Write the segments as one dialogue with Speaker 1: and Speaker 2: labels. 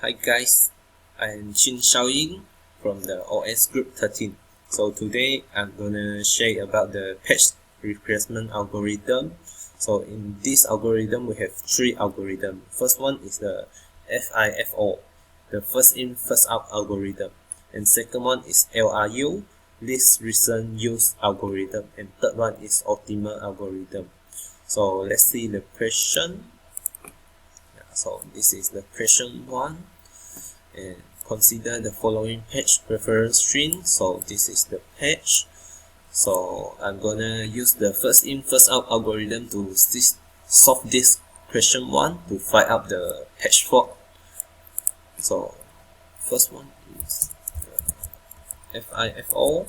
Speaker 1: Hi guys, I'm Chin Xiaoying from the OS Group 13. So today I'm gonna share about the patch replacement algorithm. So in this algorithm we have three algorithms. First one is the FIFO, the first in first out algorithm, and second one is LRU, least recent use algorithm, and third one is optimal algorithm. So let's see the question. So this is the question 1, and consider the following patch reference string. So this is the patch. So I'm gonna use the first in first out algorithm to solve this question 1 to find out the patch fault. So first one is the FIFO.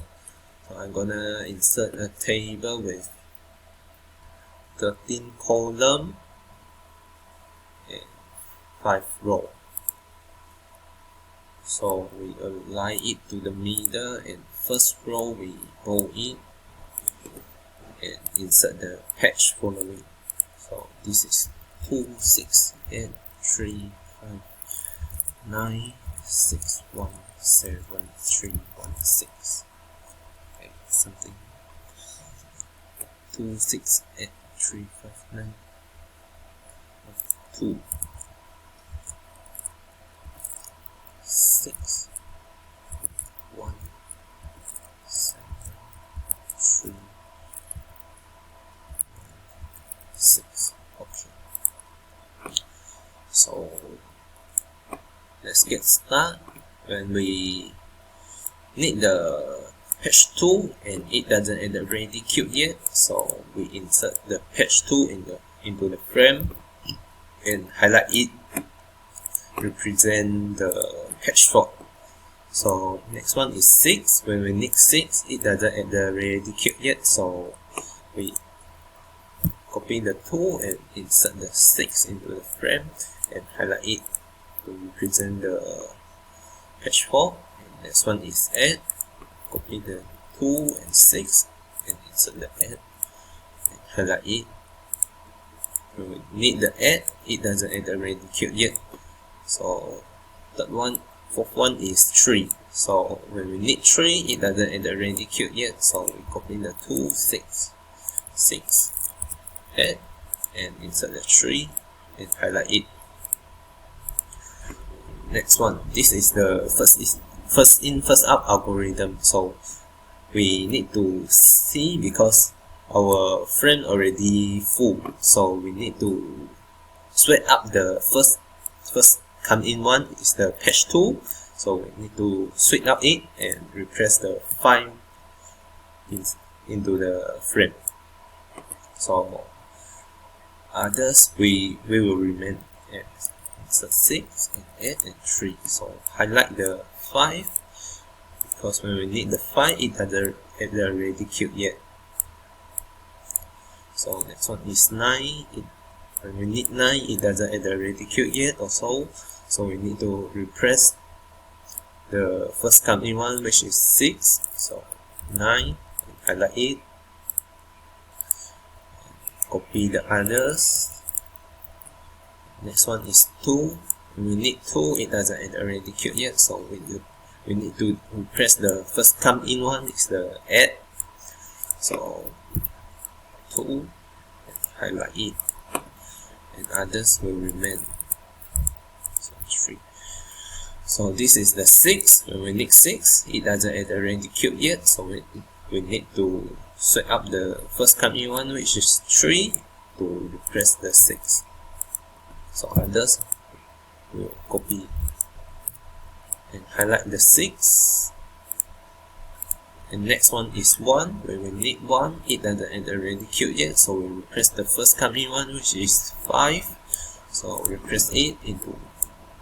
Speaker 1: So I'm gonna insert a table with 13 column and 5 row. So we align it to the middle, and first row we bold it and insert the patch following. So this is 2, 6, 8, 3, 5, 9, 6, 1, 7, 3, 1, 6. Okay, something. 2, 6, 8, 3, 5, 9, 2, 6, 1, 7, 3, 6. Okay. So let's get started. When we need the patch tool and it doesn't add the ready cube yet, so we insert the patch tool into the frame and highlight it, represent the patch fault. So next one is 6. When we need 6, it doesn't add the ready cube yet, so we copy the tool and insert the 6 into the frame and highlight it to represent the patch fault. And next one is 8. Copy the 2 and 6 and insert the 8 and highlight it. When we need the 8, it doesn't add the ready cube yet. So fourth one is 3. So when we need 3, it doesn't add the ready cube yet. So we copy the 2, 6, 8 and insert the 3 and highlight it. Next one, this is the first in first out algorithm. So we need to see, because our frame already full, so we need to sweep up the first come in one is the patch tool. So we need to sweep up it and replace the 5 into the frame. So others we will remain as 6 and 8 and 3. So highlight the 5, because when we need the 5, it doesn't add the ready cube yet. So next one is 9. When we need 9, it doesn't add the ready cube yet also. So we need to replace the first come in one, which is 6. So 9 and highlight it. Copy the others. Next one is 2. When we need 2, it doesn't add a ready cube yet, so we need to replace the first come in one is the 8. So 2 and highlight it, and others will remain. So 3. So this is the 6. When we need 6, it doesn't add a ready cube yet, so we need to sweep up the first come in one, which is 3, to replace the 6. So others will copy and highlight the 6. And next one is 1. When we need 1, it doesn't add a ready cube yet, so we replace the first coming one, which is 5. So replace it into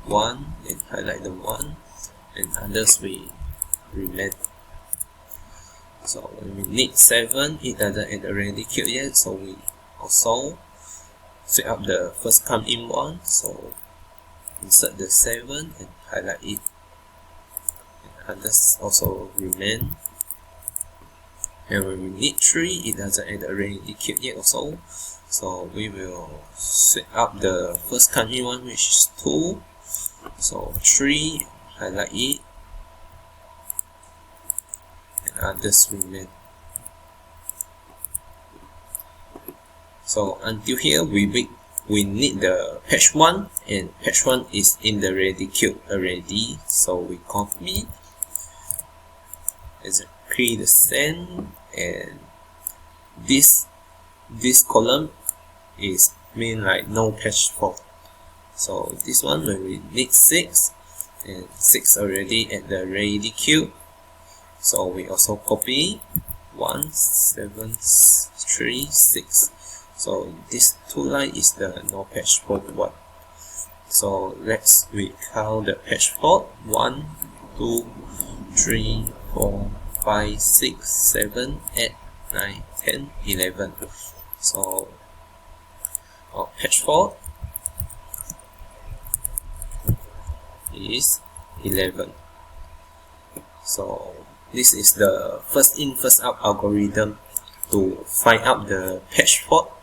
Speaker 1: 1 and highlight the 1, and others will remain. So when we need 7, it doesn't add a ready cube yet, so we also sweep up the first come in one, so insert the 7 and highlight it, and others also remain. And when we need 3, it doesn't add a ready cube yet also, so we will sweep up the first come in one, which is 2, So 3, highlight it, and others remain. So until here we need the patch 1, and patch 1 is in the ready queue already, so we copy, create the send, and this column is mean like no patch fault. So this one we need 6, and 6 already at the ready queue, so we also copy 1, 7, 3, 6. So this 2 line is the no patch fault one. So let's count the patch fault: 1, 2, 3, 4, 5, 6, 7, 8, 9, 10, 11. So our patch fault is 11. So this is the first in first out algorithm to find out the patch fault.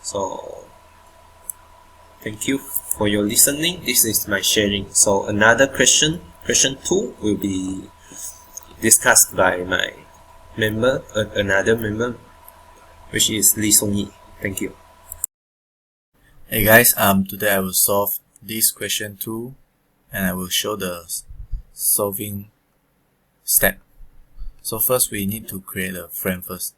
Speaker 1: So thank you for your listening. This is my sharing. So another question 2 will be discussed by my member, another member, which is Lee Song Yi. Thank you.
Speaker 2: Hey guys, today I will solve this question 2, and I will show the solving step. So first we need to create a frame first.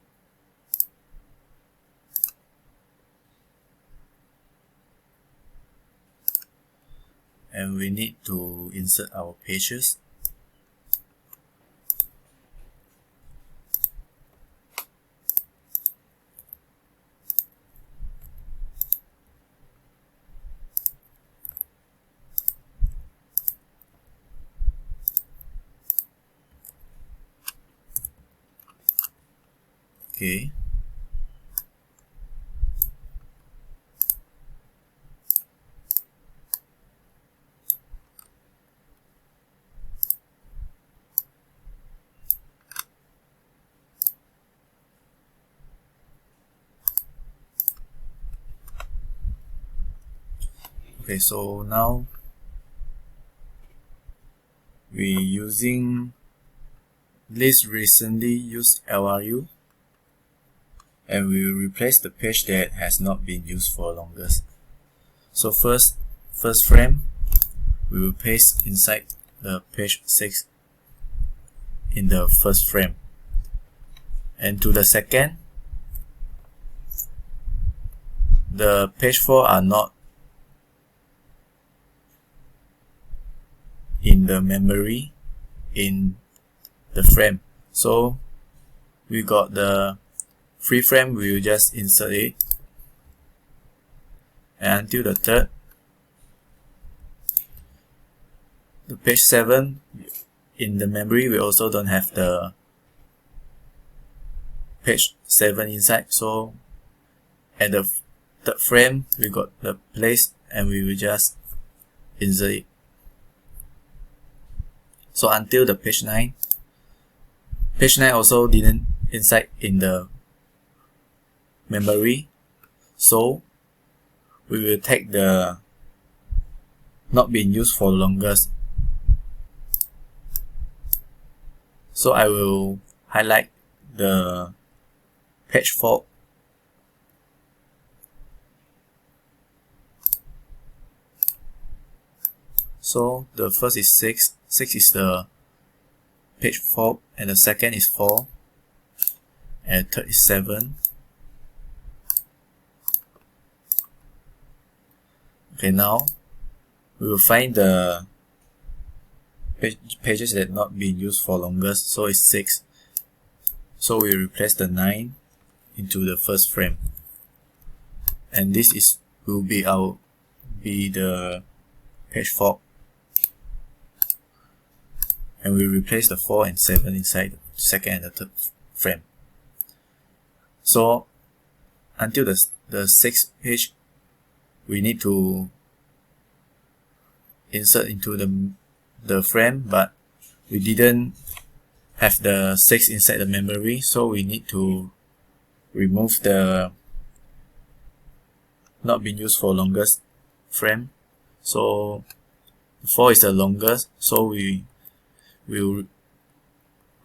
Speaker 2: And we need to insert our pages. Okay. Okay, so now we using list recently used LRU, and we will replace the page that has not been used for longest. So first frame we will paste inside the page 6 in the first frame, and to the second, the page 4 are not in the memory in the frame, so we got the free frame, we will just insert it, and until the third, the page 7 in the memory we also don't have the page 7 inside, so at the third frame we got the place, and we will just insert it. So until the page 9 also didn't inside in the memory, so we will take the not being used for longest. So I will highlight the page fault. So the first is 6. 6 is the page fault, and the second is 4, and the third is 7. Okay, now we will find the pages that not been used for longest, so it's 6. So we replace the 9 into the first frame, and this will be the page fault, and we replace the 4 and 7 inside the second and the third frame. So until the 6th page, we need to insert into the frame, but we didn't have the 6 inside the memory, so we need to remove the not been used for longest frame. So 4 is the longest, so we will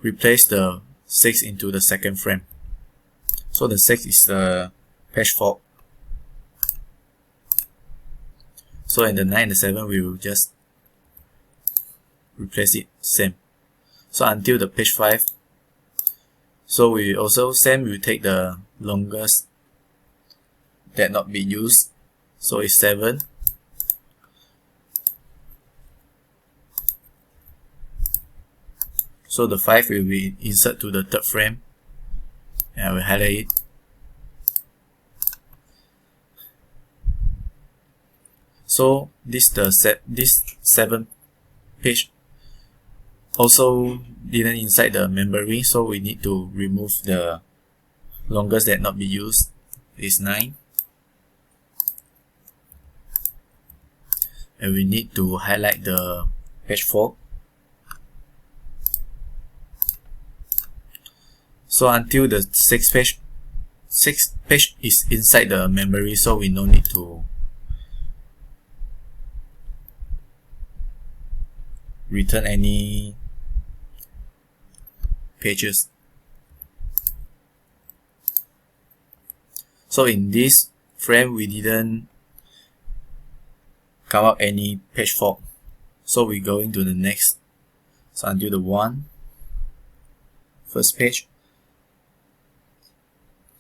Speaker 2: replace the 6 into the second frame. So the 6 is the patch fault. So in the 9 and the 7 we will just replace it same. So until the page 5. So we also same, we take the longest that not be used. So it's 7. So the 5 will be insert to the third frame, and I will highlight it. So this 7 page also didn't inside the memory, so we need to remove the longest that not be used. Is 9, and we need to highlight the page fault. So until the 6th page is inside the memory, so we no need to return any pages. So in this frame we didn't come up any page fault, so we go into the next. So until the first page.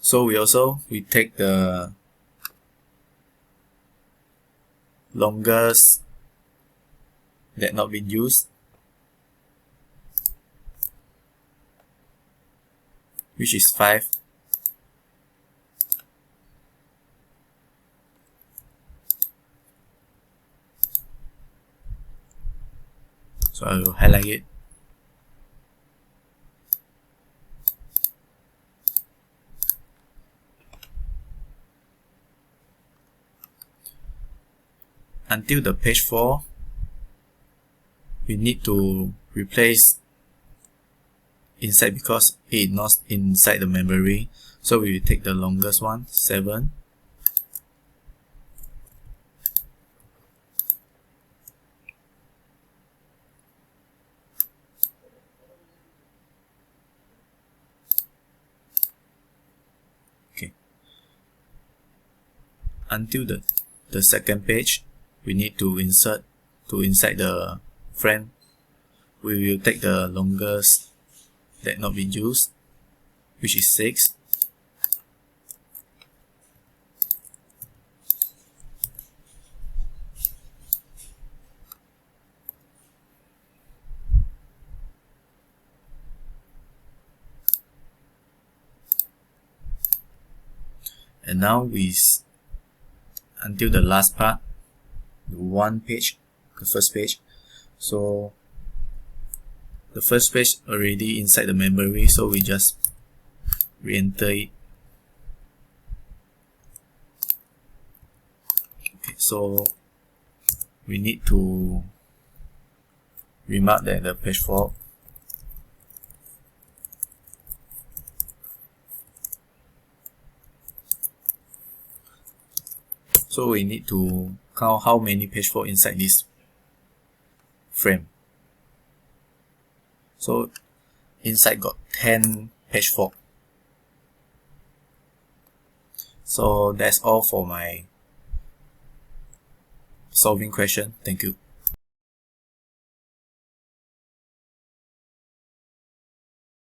Speaker 2: So we take the longest that not been used, which is 5. So I will highlight it. Until the page 4, we need to replace inside because it not inside the memory. So we will take the longest one, 7. Okay. Until the second page, we need to insert to inside the frame. We will take the longest that not been used, which is 6. And now until the last part, the first page. So the first page already inside the memory, so we just re-enter it. Okay, so we need to remark that the page fault. So we need to count how many page fault inside this frame. So inside got 10 page fault. So that's all for my solving question. Thank you.